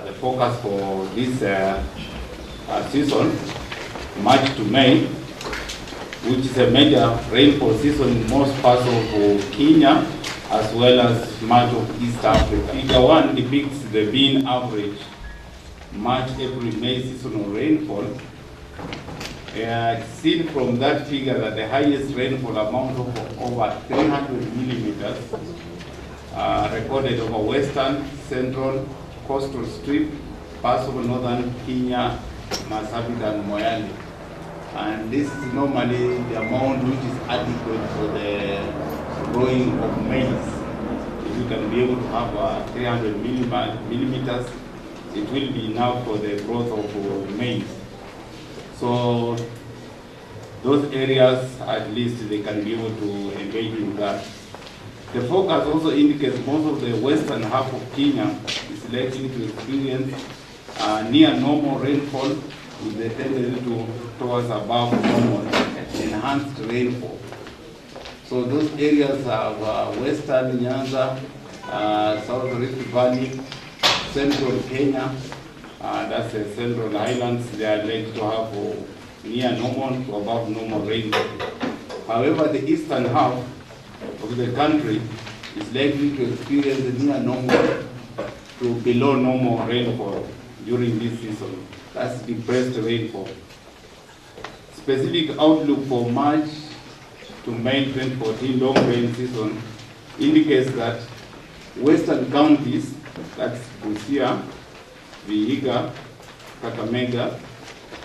the focus for this season, March to May, which is a major rainfall season in most parts of Kenya as well as much of East Africa. Figure 1 depicts the mean average March, April, May seasonal rainfall. Seen from that figure that the highest rainfall amount of over 300 millimeters recorded over western, central, coastal strip, parts of northern Kenya, Marsabit and Moyale. And this is normally the amount which is adequate for the growing of maize. If you can be able to have 300 millimeters, it will be enough for the growth of maize. So those areas, at least they can be able to engage in that. The forecast also indicates most of the western half of Kenya is likely to experience near normal rainfall with the tendency towards above normal enhanced rainfall. So those areas are western Nyanza, South Rift Valley, central Kenya, that's the central highlands, they are likely to have near normal to above normal rainfall. However, the eastern half of the country is likely to experience near normal to below normal rainfall during this season. That's depressed rainfall. Specific outlook for March to May 2014 long rain season indicates that western counties, that's Busia, Vihiga, Kakamega,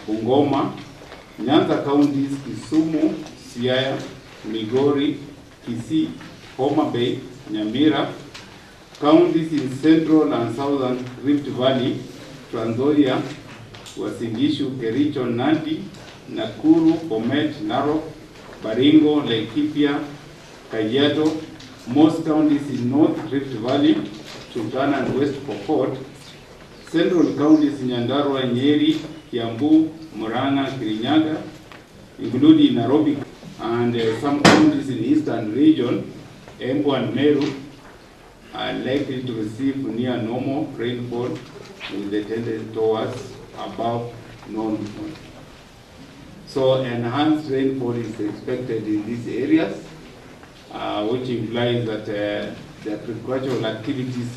Bungoma, Nyanza counties, Kisumu, Siaya, Migori, Kisii, Homa Bay, Nyamira, counties in central and southern Rift Valley, Trans Nzoia, Uasin Gishu, Kericho, Nandi, Nakuru, Bomet, Narok, Baringo, Laikipia, Kajiado, most counties in North Rift Valley, Turkana and West Pokot, central counties in Nyandarua, Nyeri, Kiambu, Murang'a, Kirinyaga, including Nairobi, and some counties in eastern region, Embu and Meru, are likely to receive near normal rainfall with the tendency towards above normal. So enhanced rainfall is expected in these areas, which implies that the agricultural activities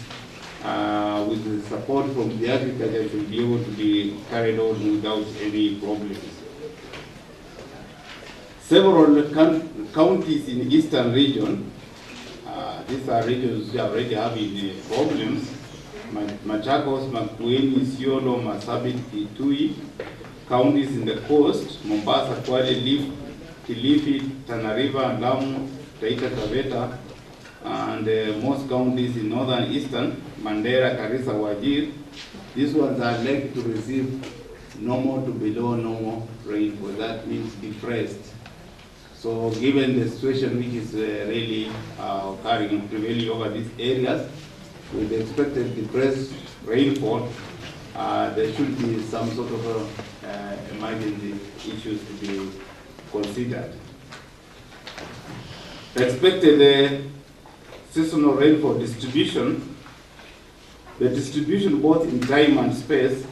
with the support from the agriculture should be able to be carried on without any problems. Several counties in eastern region, these are regions which are already having problems, Machakos, Makueni, Isiolo, Marsabit, Kitui, counties in the coast, Mombasa, Kwale, Kilifi, Tana River, Lamu, Taita Taveta, and most counties in northern eastern, Mandera, Garissa, Wajir. These ones are likely to receive normal to below normal rainfall. That means depressed. So given the situation which is really occurring and prevailing over these areas, with the expected depressed rainfall, there should be some sort of emergency issues to be considered. Expected seasonal rainfall distribution, the distribution both in time and space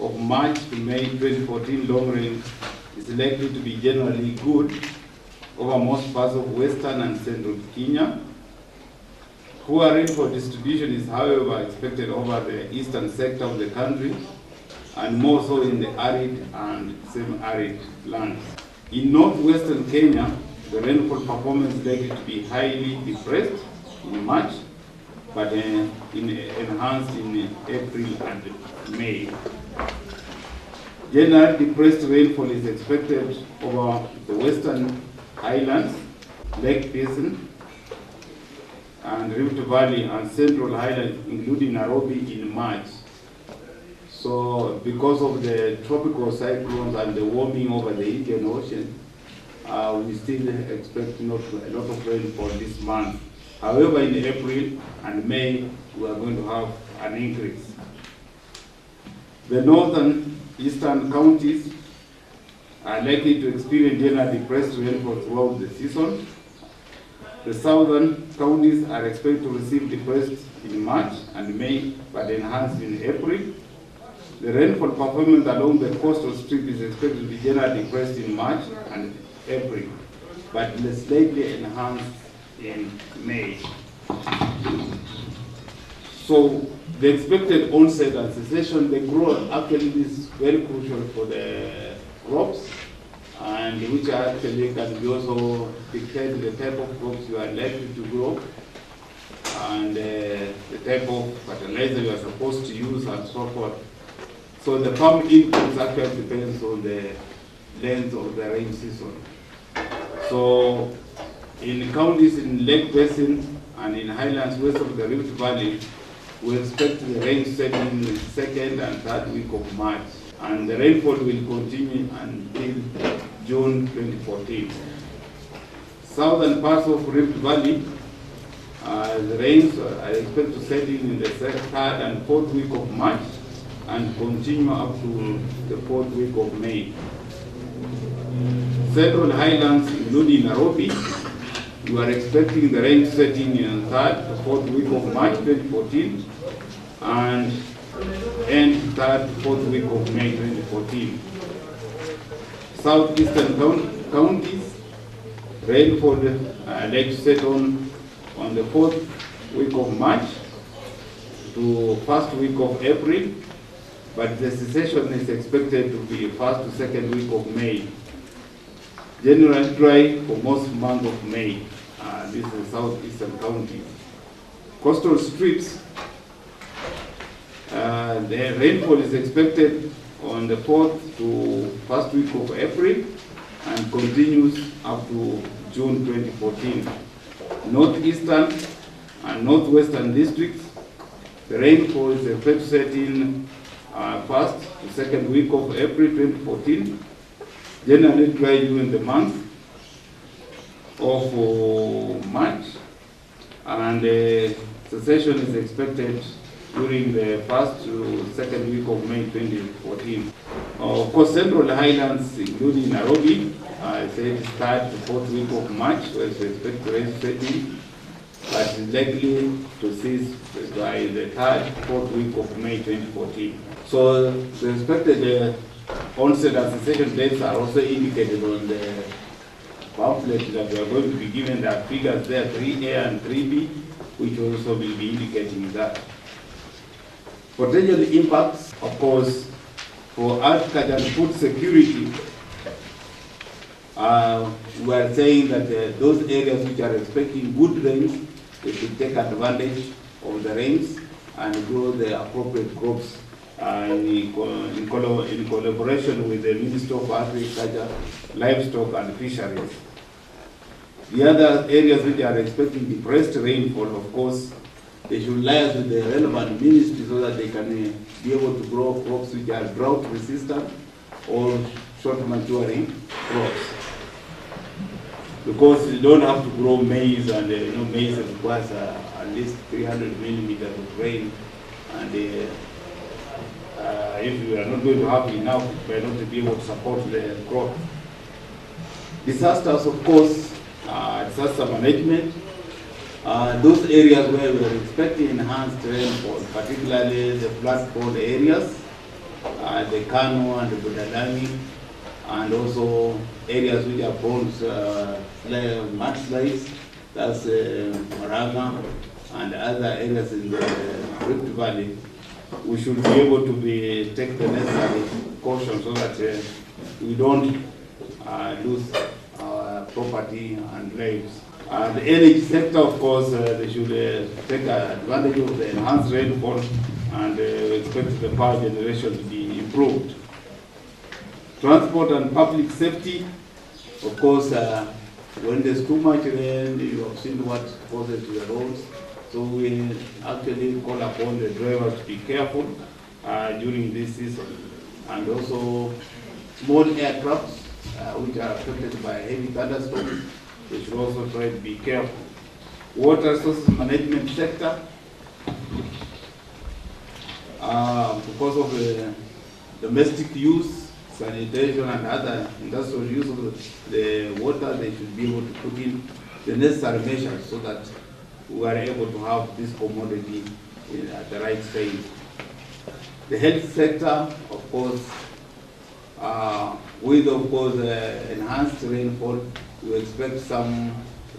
of March to May 2014 long rain is likely to be generally good over most parts of western and central Kenya. Poor rainfall distribution is, however, expected over the eastern sector of the country, and more so in the arid and semi-arid lands. In northwestern Kenya, the rainfall performance is likely to be highly depressed in March, but enhanced in April and May. General depressed rainfall is expected over the western highlands, Lake Basin, and Rift Valley and Central Highlands, including Nairobi in March. So because of the tropical cyclones and the warming over the Indian Ocean, we still expect not a lot of rainfall this month. However, in April and May, we are going to have an increase. The northern eastern counties are likely to experience general depressed rainfall throughout the season. The southern counties are expected to receive deposits in March and May, but enhanced in April. The rainfall performance along the coastal strip is expected to be generally depressed in March and April, but slightly enhanced in May. So the expected onset and cessation, the growth actually is very crucial for the crops, and which actually can be also dictate the type of crops you are likely to grow, and the type of fertilizer you are supposed to use, and so forth. So the farm inputs actually depends on the length of the rain season. So in counties in Lake Basin and in highlands west of the Rift Valley, we expect the rain to set in the second and third week of March, and the rainfall will continue until June 2014. Southern parts of Rift Valley, the rains are expected to set in the third and fourth week of March and continue up to the fourth week of May. Central highlands, including Nairobi, we are expecting the rain to set in the third to fourth week of March 2014 and end third to fourth week of May 2014. Southeastern counties, rainfall likely to set on the fourth week of March to first week of April, but the cessation is expected to be first to second week of May. Generally dry for most month of May. This is southeastern counties. Coastal strips, the rainfall is expected on the 4th to first week of April and continues up to June 2014. Northeastern and northwestern districts, the rainfall is expected to set in first to second week of April 2014, generally dry during the month of March, and cessation is expected during the first to second week of May 2014. Of course, Central Highlands, including Nairobi, I said third to fourth week of March, where we expect rain setting, but is likely to cease by the third, fourth week of May 2014. So the expected onset and cessation dates are also indicated on the pamphlet that we are going to be given. There are figures there, 3A and 3B, which also will be indicating that. Potential impacts, of course, for agriculture and food security, we are saying that those areas which are expecting good rains, they should take advantage of the rains and grow the appropriate crops in collaboration with the Ministry of Agriculture, Livestock and Fisheries. The other areas which are expecting depressed rainfall, of course, they should liaise with the relevant ministry so that they can be able to grow crops which are drought resistant or short maturing crops. Because you don't have to grow maize, and maize requires at least 300 millimeters of rain, and if you are not going to have enough, you may not be able to support the crop. Disasters, of course, disaster management. Those areas where we are expecting enhanced rainfall, particularly the flood-prone areas, the Kano and the Budalangi, and also areas which are prone to mudslides, that's Maranga and other areas in the Rift Valley. We should be able to take the necessary caution so that we don't lose our property and lives. The energy sector, of course, they should take advantage of the enhanced rainfall, and expect the power generation to be improved. Transport and public safety, of course, when there's too much rain, you have seen what causes to the roads. So we actually call upon the drivers to be careful during this season. And also small aircrafts which are affected by heavy thunderstorms, they should also try to be careful. Water resources management sector, because of the domestic use, sanitation and other industrial use of the water, they should be able to put in the necessary measures so that we are able to have this commodity at the right stage. The health sector, of course, with enhanced rainfall, we expect some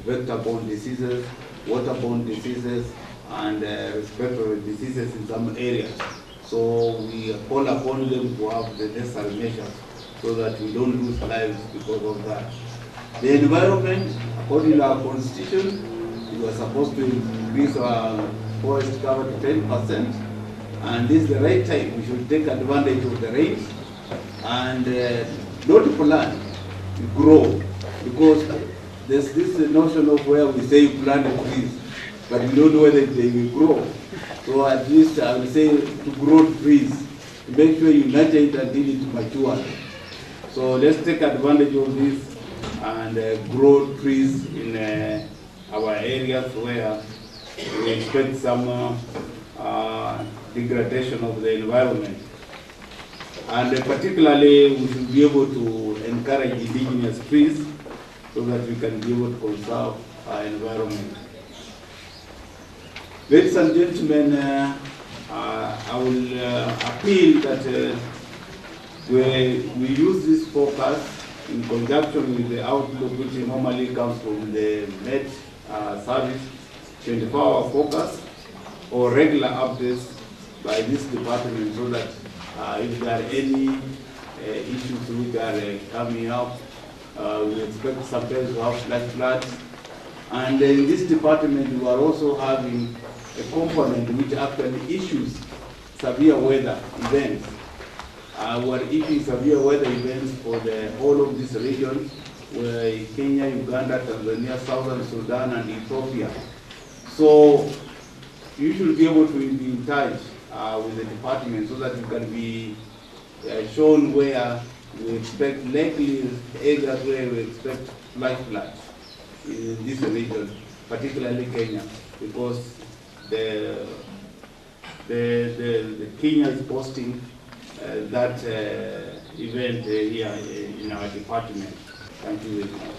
vector-borne diseases, waterborne diseases, and respiratory diseases in some areas. So we call upon them to have the necessary measures so that we don't lose lives because of that. The environment, according to our constitution, we were supposed to increase our forest cover to 10%, and this is the right time. We should take advantage of the rains and not plant, to grow, because there's this notion of where we say plant trees, but we don't know whether they will grow. So at least I would say to grow trees, to make sure you nurture it until it matures. So let's take advantage of this and grow trees in our areas where we expect some degradation of the environment. And particularly we should be able to encourage indigenous trees so that we can be able to conserve our environment. Ladies and gentlemen, I will appeal that we use this focus in conjunction with the outlook which normally comes from the Met Service, 24-hour focus or regular updates by this department so that if there are any issues which are coming up, we expect sometimes to have flash floods. And in this department, we are also having a component which actually issues severe weather events. We are issuing severe weather events for the whole of this region, where Kenya, Uganda, Tanzania, Southern Sudan, and Ethiopia. So you should be able to be in touch with the department so that you can be shown where we expect likely areas where we expect flash floods in this region, particularly Kenya, because the Kenya is posting that event here in our department. Thank you very much.